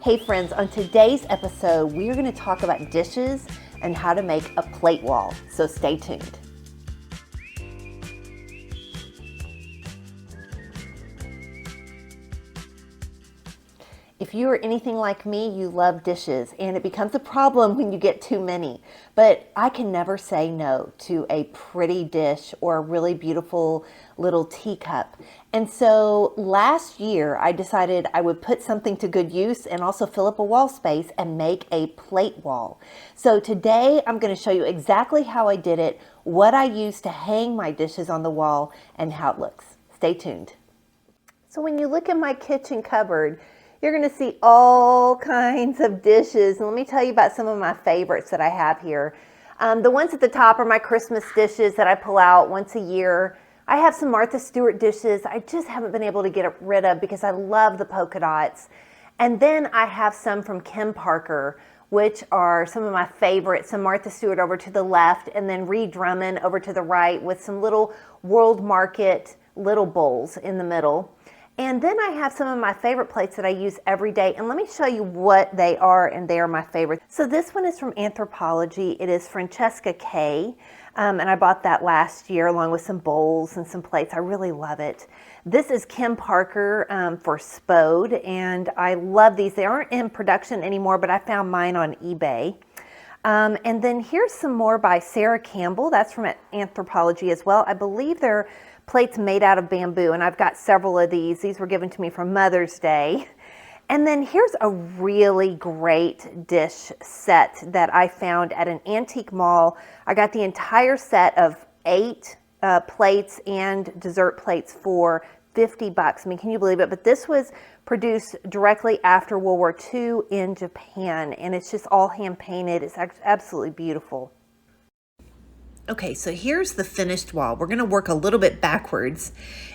Hey friends, on today's episode, we are going to talk about dishes and how to make a plate wall. So stay tuned. If you are anything like me, you love dishes, and it becomes a problem when you get too many. But I can never say no to a pretty dish or a really beautiful little teacup. And so last year, I decided I would put something to good use and also fill up a wall space and make a plate wall. So today, I'm going to show you exactly how I did it, what I used to hang my dishes on the wall, and how it looks. Stay tuned. So when you look in my kitchen cupboard, you're going to see all kinds of dishes. And let me tell you about some of my favorites that I have here. The ones at the top are my Christmas dishes that I pull out once a year. I have some Martha Stewart dishes I just haven't been able to get rid of because I love the polka dots. And then I have some from Kim Parker, which are some of my favorites. Some Martha Stewart over to the left, and then Ree Drummond over to the right with some little World Market little bowls in the middle. And then I have some of my favorite plates that I use every day. And let me show you what they are, and they are my favorite. So this one is from Anthropologie. It is Francesca K. And I bought that last year along with some bowls and some plates. I really love it. This is Kim Parker for Spode. And I love these. They aren't in production anymore, but I found mine on eBay. And then here's some more by Sarah Campbell. That's from Anthropologie as well. I believe they're plates made out of bamboo, and I've got several of these. These were given to me for Mother's Day. And then here's a really great dish set that I found at an antique mall. I got the entire set of 8 plates and dessert plates for $50. I mean, can you believe it? But this was produced directly after World War II in Japan, and it's just all hand painted. It's absolutely beautiful. Okay, so here's the finished wall. We're gonna work a little bit backwards.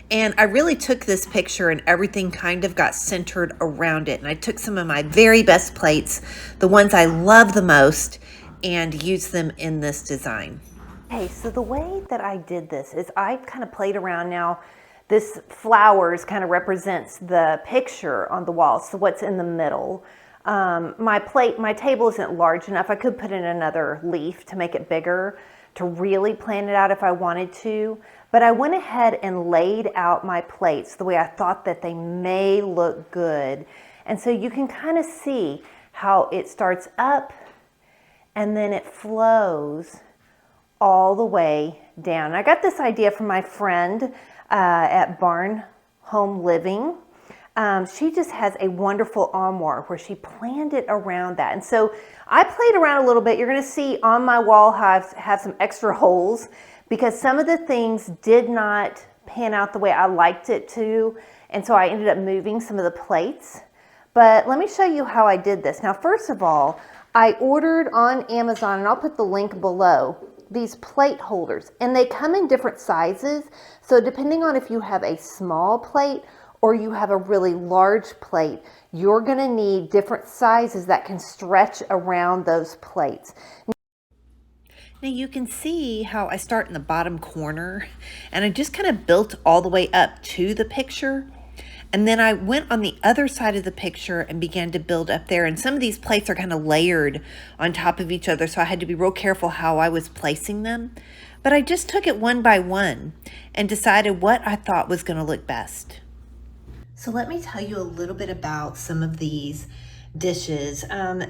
And I really took this picture and everything kind of got centered around it. And I took some of my very best plates, the ones I love the most, and used them in this design. Okay, so the way that I did this is I kind of played around now. This flowers kind of represents the picture on the wall, so what's in the middle. My table isn't large enough. I could put in another leaf to make it bigger, to really plan it out if I wanted to, but I went ahead and laid out my plates the way I thought that they may look good. And so you can kind of see how it starts up and then it flows all the way down. I got this idea from my friend at Barn Home Living. She just has a wonderful armoire where she planned it around that. And so I played around a little bit. You're going to see on my wall have some extra holes because some of the things did not pan out the way I liked it to. And so I ended up moving some of the plates. But let me show you how I did this. Now, first of all, I ordered on Amazon, and I'll put the link below, these plate holders. And they come in different sizes. So depending on if you have a small plate or you have a really large plate, you're gonna need different sizes that can stretch around those plates. Now you can see how I start in the bottom corner, and I just kind of built all the way up to the picture. And then I went on the other side of the picture and began to build up there. And some of these plates are kind of layered on top of each other, so I had to be real careful how I was placing them. But I just took it one by one and decided what I thought was gonna look best. So let me tell you a little bit about some of these dishes.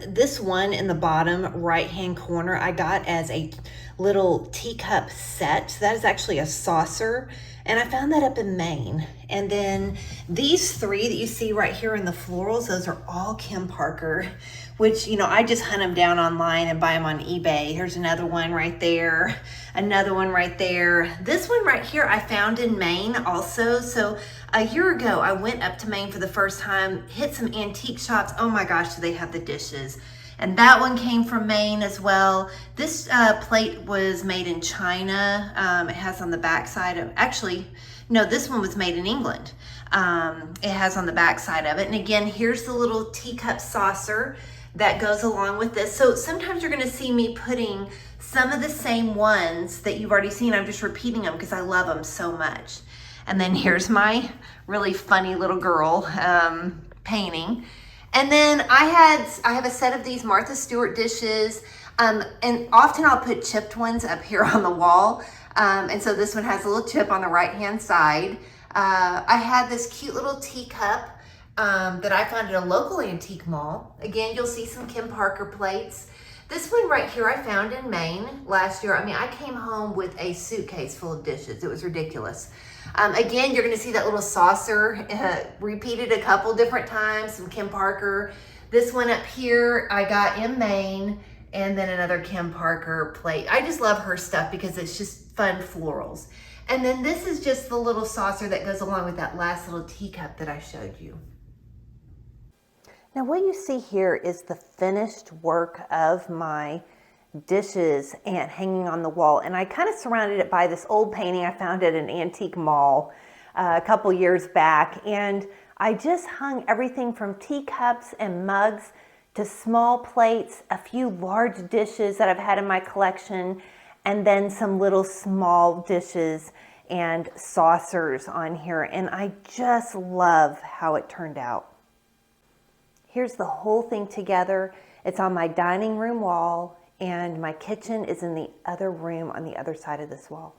This one in the bottom right-hand corner, I got as a little teacup set. That is actually a saucer, and I found that up in Maine. And then these 3 that you see right here in the florals, those are all Kim Parker, which, you know, I just hunt them down online and buy them on eBay. Here's another one right there, another one right there. This one right here I found in Maine also. So a year ago, I went up to Maine for the first time, hit some antique shops. Oh my gosh, do they have the dishes. And that one came from Maine as well. This plate was made in China. It has on the back side of, actually, no, this one was made in England. It has on the back side of it. And again, here's the little teacup saucer that goes along with this. So sometimes you're gonna see me putting some of the same ones that you've already seen. I'm just repeating them because I love them so much. And then here's my really funny little girl painting. And then I have a set of these Martha Stewart dishes, and often I'll put chipped ones up here on the wall. And so this one has a little chip on the right-hand side. I had this cute little teacup that I found at a local antique mall. Again, you'll see some Kim Parker plates. This one right here I found in Maine last year. I mean, I came home with a suitcase full of dishes. It was ridiculous. Again, you're going to see that little saucer repeated a couple different times, some Kim Parker. This one up here I got in Maine, and then another Kim Parker plate. I just love her stuff because it's just fun florals. And then this is just the little saucer that goes along with that last little teacup that I showed you. Now what you see here is the finished work of my dishes and hanging on the wall, and I kind of surrounded it by this old painting I found at an antique mall a couple years back, and I just hung everything from teacups and mugs to small plates, a few large dishes that I've had in my collection, and then some little small dishes and saucers on here, and I just love how it turned out. Here's the whole thing together. It's on my dining room wall, and my kitchen is in the other room on the other side of this wall.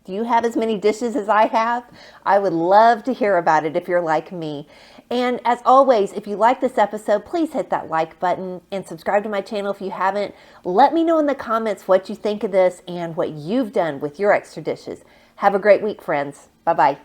Do you have as many dishes as I have? I would love to hear about it if you're like me. And as always, if you like this episode, please hit that like button and subscribe to my channel if you haven't. Let me know in the comments what you think of this and what you've done with your extra dishes. Have a great week, friends. Bye-bye.